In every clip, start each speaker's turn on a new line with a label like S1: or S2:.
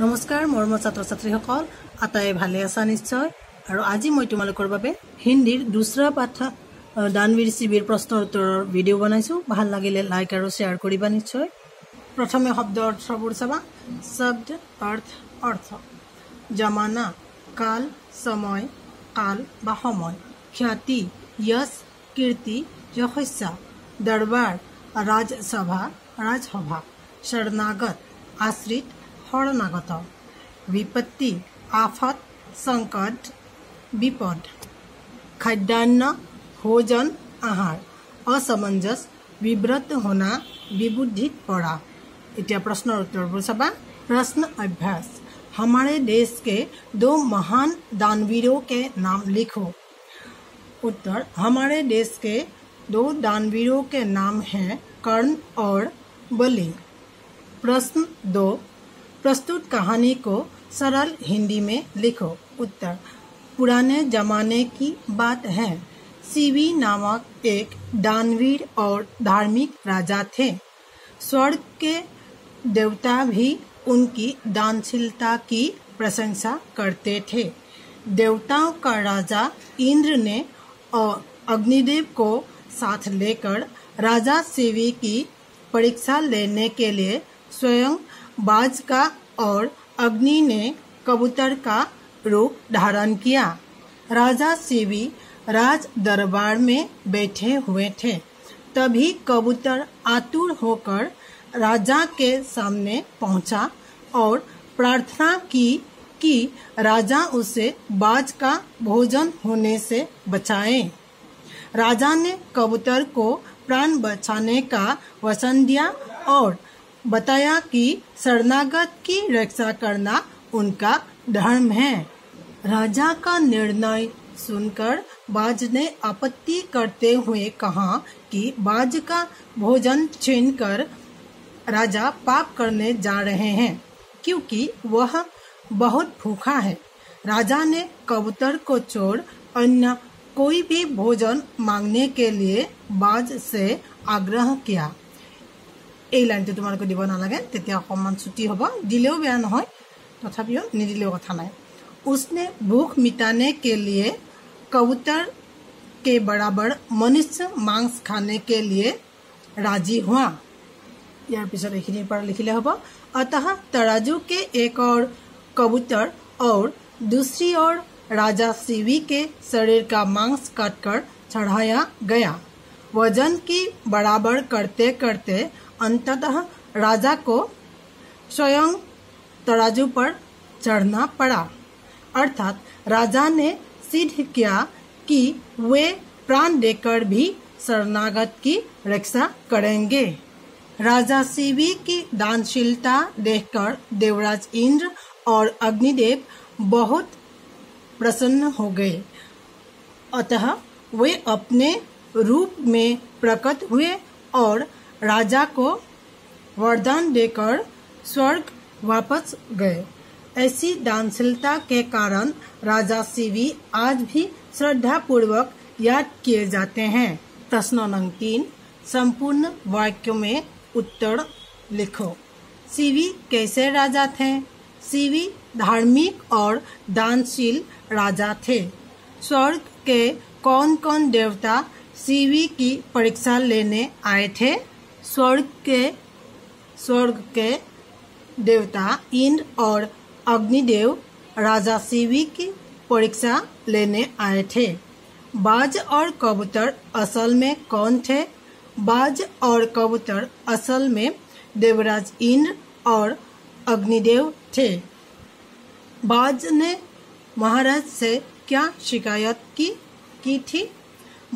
S1: नमस्कार मरम छात्र छात्री आटाए भाले आसा निश्चय और आज मैं तुम्हारे बारे हिंदीर दूसरा पाठ दानवीर शिविर प्रश्न उत्तर भिडिओ बनाइছো ভাল লাগিলে लाइक और शेयर करिबा निश्चय। प्रथमे शब्द अर्थबोर चाबा। शब्द अर्थ अर्थ जमाना काल समय काल बा समय ख्याति यश कीर्ति यशस्या दरबार राजसभा राजसभा शरणागत आश्रित शरणागत विपत्ति आफत संकट विपद खाद्यान्न भोजन आहार असमंजस विव्रत होना विबुद्धित पड़ा। इतना प्रश्न उत्तर चाबा। प्रश्न अभ्यास। हमारे देश के दो महान दानवीरों के नाम लिखो। उत्तर हमारे देश के दो दानवीरों के नाम हैं कर्ण और बलि। प्रश्न 2 प्रस्तुत कहानी को सरल हिंदी में लिखो। उत्तर पुराने जमाने की बात है। शिवी नामक एक दानवीर और धार्मिक राजा थे। स्वर्ग के देवता भी उनकी दानशीलता की प्रशंसा करते थे। देवताओं का राजा इंद्र ने और अग्निदेव को साथ लेकर राजा शिवी की परीक्षा लेने के लिए स्वयं बाज का और अग्नि ने कबूतर का रूप धारण किया। राजा शिवी राज दरबार में बैठे हुए थे। तभी कबूतर आतुर होकर राजा के सामने पहुंचा और प्रार्थना की कि राजा उसे बाज का भोजन होने से बचाए। राजा ने कबूतर को प्राण बचाने का वचन दिया और बताया कि शरणागत की रक्षा करना उनका धर्म है। राजा का निर्णय सुनकर बाज ने आपत्ति करते हुए कहा कि बाज का भोजन छीनकर राजा पाप करने जा रहे हैं क्योंकि वह बहुत भूखा है। राजा ने कबूतर को छोड़ अन्य कोई भी भोजन मांगने के लिए बाज से आग्रह किया। এই লাইনটো তোমালোকে দিব নালাগে, তেতিয়া অকমান ছুটি হ'ব। দিলেও বেয়া নহয়, তথাপিও নিদিলেও কথা নাই। उसने भूख मिटाने के लिए कबूतर के बराबर मनुष्य मांस खाने के लिए राजी हुआ। यार पिछले एखिनिर पर लिखिले হ'ব। अतः तराजू के एक और कबूतर और दूसरी ओर राजा शिवी के शरीर का मांस काटकर चढ़ाया गया। वजन की बराबर करते करते अंततः राजा को स्वयं तराजू पर चढ़ना पड़ा। अर्थात राजा ने सिद्ध किया कि वे प्राण देकर भी शरणागत की रक्षा करेंगे। राजा शिवी की दानशीलता देखकर देवराज इंद्र और अग्निदेव बहुत प्रसन्न हो गए। अतः वे अपने रूप में प्रकट हुए और राजा को वरदान देकर स्वर्ग वापस गए। ऐसी दानशीलता के कारण राजा शिवी आज भी श्रद्धा पूर्वक याद किए जाते हैं। प्रश्न नंबर 3 संपूर्ण वाक्य में उत्तर लिखो। शिवी कैसे राजा थे? शिवी धार्मिक और दानशील राजा थे। स्वर्ग के कौन कौन देवता शिवी की परीक्षा लेने आए थे? स्वर्ग के देवता इंद्र और अग्निदेव राजा शिवी की परीक्षा लेने आए थे। बाज और कबूतर असल में कौन थे? बाज और कबूतर असल में देवराज इंद्र और अग्निदेव थे। बाज ने महाराज से क्या शिकायत की थी?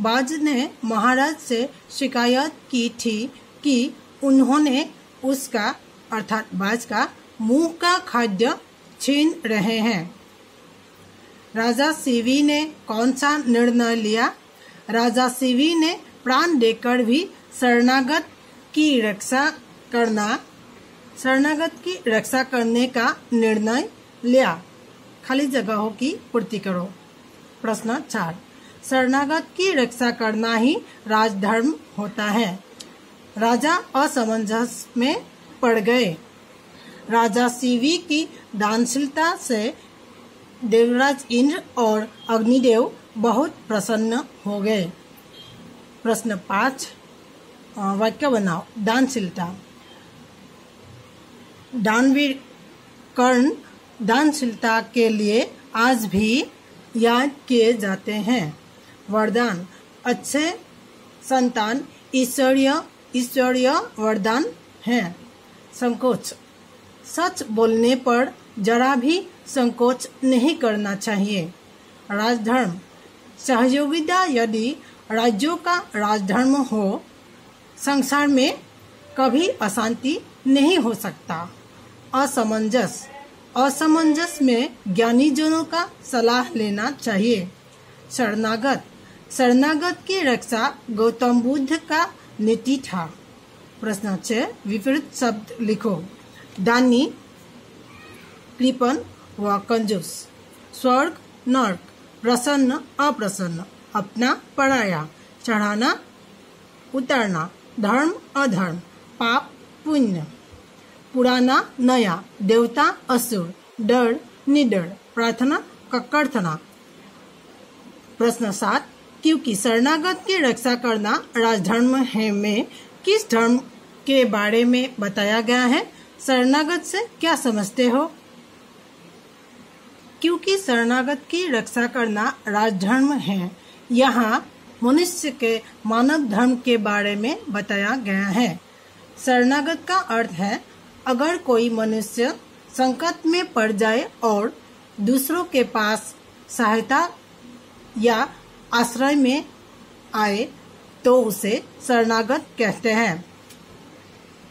S1: बाज ने महाराज से शिकायत की थी कि उन्होंने उसका अर्थात बाज का मुंह का खाद्य छीन रहे हैं। राजा शिवी ने कौन सा निर्णय लिया? राजा शिवी ने प्राण देकर भी शरणागत की रक्षा करने का निर्णय लिया। खाली जगहों की पूर्ति करो। प्रश्न 4 शरणागत की रक्षा करना ही राजधर्म होता है। राजा असमंजस में पड़ गए। राजा शिवी की दानशीलता से देवराज इंद्र और अग्निदेव बहुत प्रसन्न हो गए। प्रश्न 5 वाक्य बनाओ। दानशीलता। दानवीर कर्ण दानशीलता के लिए आज भी याद किए जाते हैं। वरदान। अच्छे संतान ईश्वरीय वरदान है। संकोच। सच बोलने पर जरा भी संकोच नहीं करना चाहिए। राजधर्म। सहयोगिता यदि राज्यों का राजधर्म हो, संसार में कभी अशांति नहीं हो सकता। असमंजस में ज्ञानी जनों का सलाह लेना चाहिए। शरणागत की रक्षा गौतम बुद्ध का नीति था। प्रश्न 6 विपरीत शब्द लिखो। दानी, कृपण व कंजूस। स्वर्ग नर्क, प्रसन्न अप्रसन्न, अपना पराया, चढ़ाना उतारना, धर्म अधर्म, पाप पुण्य, पुराना नया, देवता असुर, डर निडर, प्रार्थना कक्कड़थना। प्रश्न 7 क्योंकि शरणागत की रक्षा करना राजधर्म है में किस धर्म के बारे में बताया गया है? शरणागत से क्या समझते हो? क्योंकि शरणागत की रक्षा करना राजधर्म है, यहाँ मनुष्य के मानव धर्म के बारे में बताया गया है। शरणागत का अर्थ है अगर कोई मनुष्य संकट में पड़ जाए और दूसरों के पास सहायता या आश्रय में आए तो उसे शरणागत कहते हैं।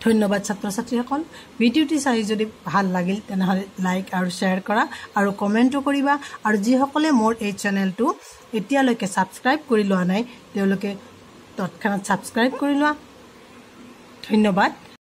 S1: धन्यवाद ছাত্ৰ ছাত্ৰীসকল। ভিডিঅ'টি চাই যদি ভাল লাগিল তেনেহ'লে লাইক আৰু শ্বেয়াৰ কৰা আৰু কমেণ্টো কৰিবা আৰু যিসকলে মোৰ এই চেনেলটো এতিয়ালৈকে ছাবস্ক্ৰাইব কৰি লোৱা নাই তেওঁলোকে তৎক্ষণাত ছাবস্ক্ৰাইব কৰি লোৱা। ধন্যবাদ।